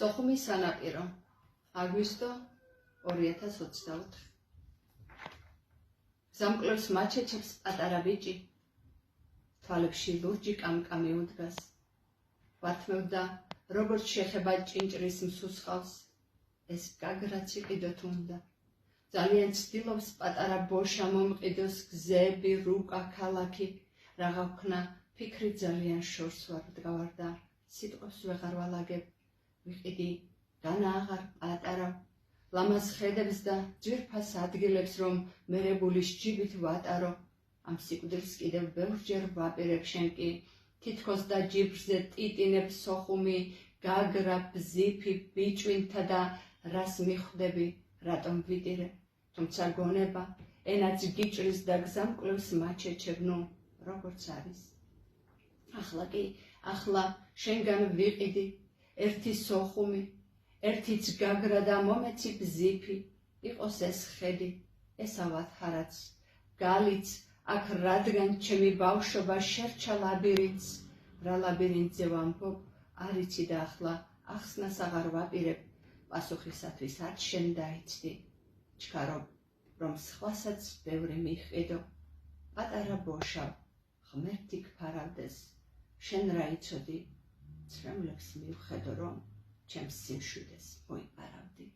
სოხუმის სანაპირო, აგვისტო 2024. ზამკლევს მაჩეჩებს პატარა ბიჭი, თვალებში ლურჯი კამკამი უდგას. ვართმევდა, როგორც შეხება ჭინჭრის მსუსყავს, ეს გაგრაც იყიდოთ უნდა. ძალიან ცდილობს პატარა ბოშა მომყიდოს გზები, რუკა, ქალაქი, რაღა ვქნა, ფიქრი ძალიან შორს ვარ დგავარ და სიტყვებს ვეღარ ვალაგებ. ვიყიდი განააღარ პატარა, ლამაზ ხედებს და ძვირფას ადგილებს, რომ მერებულის ჯიბით ვატარო. ამ სიკვდილს კიდევ ბევრჯერ ვაპირებ შენ კი, თითქოს და ჯიბრზე ტიტინებ სოხუმი, გაგრა, ბზიფი, ბიჭვინთა და რას მიხვდები, რატომ ვიტირე, თუმცა გონება, ენაც გიჭრის და გზამკლევს მაჩეჩებ, ნუ, როგორც არის. ახლა შენგან ვიყიდი, ერთი სოხუმი, ერთიც გაგრა და მომეცი ბზიფი, იყოს ეს ხედი, ესავათ ჰარაც, გალიც, აქ რადგან ჩემი ბავშვობა შერჩა ლაბირინთს, რა ლაბირინთზე ვამბობ, არიცი და ახლა ახსნას აღარ ვაპირებ, პასუხისათვის არც შენ დაიცდი, ჩქარო, რომ სხვასაც ბევრი მიჰყიდო, პატარა ბოშავ, ღმერთი გფარავდეს, შენ რა იცოდი, ცრემლებს მივხედო, რომ ჩემს სიმშვიდეს მოიპარავდი.